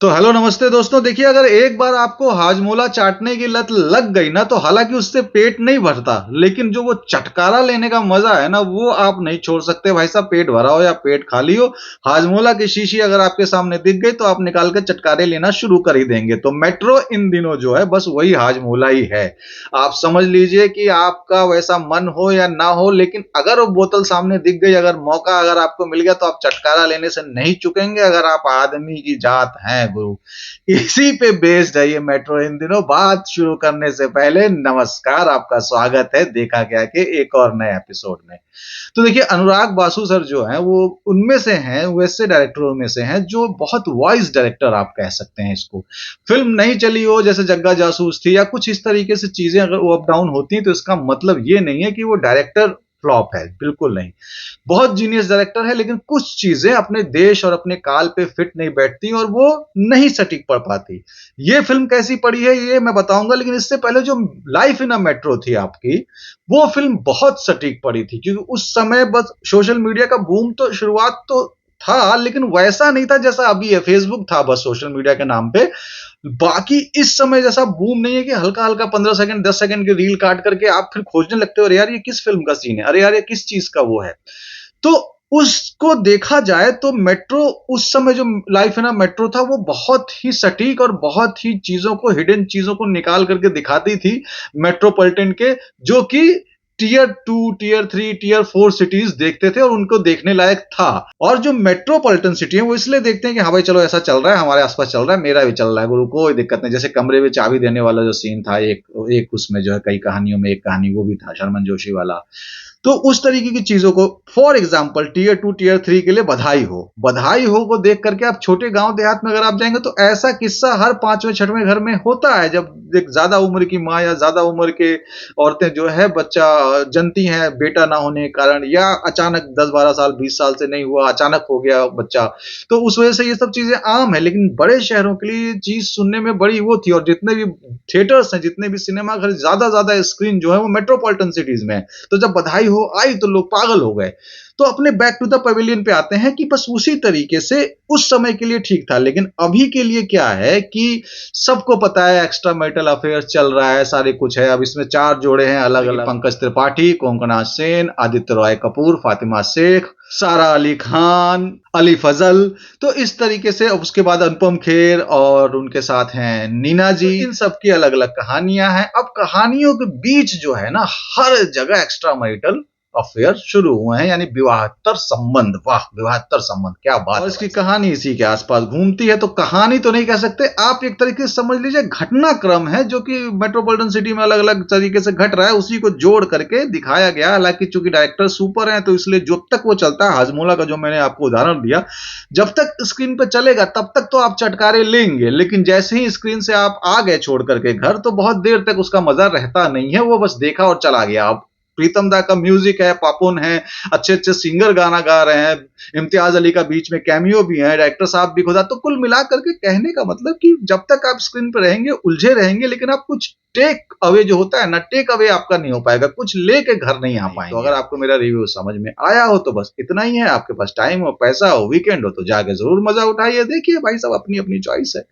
तो हेलो नमस्ते दोस्तों। देखिए, अगर एक बार आपको हाजमोला चाटने की लत लग गई ना, तो हालांकि उससे पेट नहीं भरता, लेकिन जो वो चटकारा लेने का मजा है ना, वो आप नहीं छोड़ सकते। भाई साहब, पेट भरा हो या पेट खाली हो, हाजमोला की शीशी अगर आपके सामने दिख गई तो आप निकाल कर चटकारे लेना शुरू कर ही देंगे। तो मेट्रो इन दिनों जो है बस वही हाजमोला ही है। आप समझ लीजिए कि आपका वैसा मन हो या ना हो, लेकिन अगर वो बोतल सामने दिख गई, अगर मौका अगर आपको मिल गया, तो आप चटकारा लेने से नहीं चुकेंगे अगर आप आदमी की जात हैं गुरु। इसी पे बेस्ड है ये मेट्रो इन दिनों। बात शुरू करने से पहले नमस्कार, आपका स्वागत है देखा क्या के एक और नए एपिसोड में। तो देखिए, अनुराग बासु सर जो हैं वो उनमें से हैं, वैसे डायरेक्टरों में से हैं जो बहुत वॉइस डायरेक्टर आप कह सकते हैं इसको। फिल्म नहीं चली हो, जैसे जग्गा जासूस थी या कुछ इस तरीके से चीजें अगर वो अप डाउन होती हैं, तो इसका मतलब ये नहीं है कि वो डायरेक्टर फ्लॉप है, बिल्कुल नहीं। बहुत जीनियस डायरेक्टर है, लेकिन कुछ चीजें अपने देश और अपने काल पे फिट नहीं बैठती और वो नहीं सटीक पड़ पाती। ये फिल्म कैसी पड़ी है ये मैं बताऊंगा, लेकिन इससे पहले जो लाइफ इन अ मेट्रो थी आपकी, वो फिल्म बहुत सटीक पड़ी थी, क्योंकि उस समय बस सोशल मीडिया का बूम तो शुरुआत तो था, लेकिन वैसा नहीं था जैसा अभी है। फेसबुक था बस सोशल मीडिया के नाम पे। बाकी इस समय जैसा बूम नहीं है कि हल्का हल्का 15 सेकंड 10 सेकंड की रील काट करके आप फिर खोजने लगते हो, अरे यार ये किस फिल्म का सीन है, अरे यार ये किस चीज का वो है। तो उसको देखा जाए तो मेट्रो, उस समय जो लाइफ है ना मेट्रो था, वो बहुत ही सटीक और बहुत ही चीजों को, हिडन चीजों को निकाल करके दिखाती थी मेट्रोपॉलिटन के, जो कि टियर 2 टियर 3 टियर 4 सिटीज देखते थे और उनको देखने लायक था। और जो मेट्रोपॉलिटन सिटी है वो इसलिए देखते हैं कि हाँ भाई चलो ऐसा चल रहा है, हमारे आसपास चल रहा है, मेरा भी चल रहा है गुरु, कोई दिक्कत नहीं। जैसे कमरे में चाबी देने वाला जो सीन था, एक एक उसमें जो है कई कहानियों में एक कहानी वो भी था, शर्मन जोशी वाला। तो उस तरीके की चीजों को, फॉर एग्जाम्पल टियर 2 टियर 3 के लिए बधाई हो को देख करके आप छोटे गांव देहात में अगर आप जाएंगे तो ऐसा किस्सा हर पांचवें छठवें घर में होता है। जब एक ज्यादा उम्र की माँ या ज्यादा उम्र के औरतें जो है बच्चा जनती हैं बेटा ना होने के कारण, या अचानक 10 12 साल 20 साल से नहीं हुआ, अचानक हो गया बच्चा, तो उस वजह से ये सब चीजें आम है। लेकिन बड़े शहरों के लिए ये चीज सुनने में बड़ी वो थी। और जितने भी थिएटर्स हैं, जितने भी सिनेमा घर, ज्यादा स्क्रीन जो है वो मेट्रोपॉलिटन सिटीज में है। तो जब बधाई हो आई तो लोग पागल हो गए। तो अपने बैक टू द पवेलियन पे आते हैं कि बस उसी तरीके से उस समय के लिए ठीक था, लेकिन अभी के लिए क्या है कि सबको पता है एक्स्ट्रा मैरिटल अफेयर चल रहा है, सारे कुछ है। अब इसमें 4 जोड़े हैं अलग अलग, पंकज त्रिपाठी, कोंकणा सेन, आदित्य रॉय कपूर, फातिमा शेख, सारा अली खान, अली फजल। तो इस तरीके से उसके बाद अनुपम खेर और उनके साथ हैं नीना जी। तो इन सब की अलग अलग कहानियां हैं। अब कहानियों के बीच जो है ना, हर जगह एक्स्ट्रा मैरिटल अफेयर शुरू हुए हैं, यानी विवाहेतर संबंध। वाह, विवाहेतर संबंध, क्या बात। और इसकी कहानी इसी के आसपास घूमती है। तो कहानी तो नहीं कह सकते आप, एक तरीके से समझ लीजिए घटनाक्रम है जो कि मेट्रोपॉलिटन सिटी में अलग अलग तरीके से घट रहा है, उसी को जोड़ करके दिखाया गया। हालांकि चूंकि डायरेक्टर सुपर है, तो इसलिए जब तक वो चलता है, हाजमोला का जो मैंने आपको उदाहरण दिया, जब तक स्क्रीन पर चलेगा तब तक तो आप चटकारे लेंगे, लेकिन जैसे ही स्क्रीन से आप आ गए छोड़ करके घर, तो बहुत देर तक उसका मजा रहता नहीं है। वो बस देखा और चला गया। अब प्रीतम दा का म्यूजिक है, पापुन है, अच्छे अच्छे सिंगर गाना गा रहे हैं, इम्तियाज अली का बीच में कैमियो भी है, डायरेक्टर साहब भी खुदा। तो कुल मिला करके कहने का मतलब कि जब तक आप स्क्रीन पर रहेंगे उलझे रहेंगे, लेकिन आप कुछ टेक अवे जो होता है ना, टेक अवे आपका नहीं हो पाएगा, कुछ लेके घर नहीं आ पाएंगे। तो अगर आपको मेरा रिव्यू समझ में आया हो तो बस इतना ही है। आपके पास टाइम हो, पैसा हो, वीकेंड हो, तो जाके जरूर मजा उठाइए, देखिए भाई साहब, अपनी अपनी चॉइस है।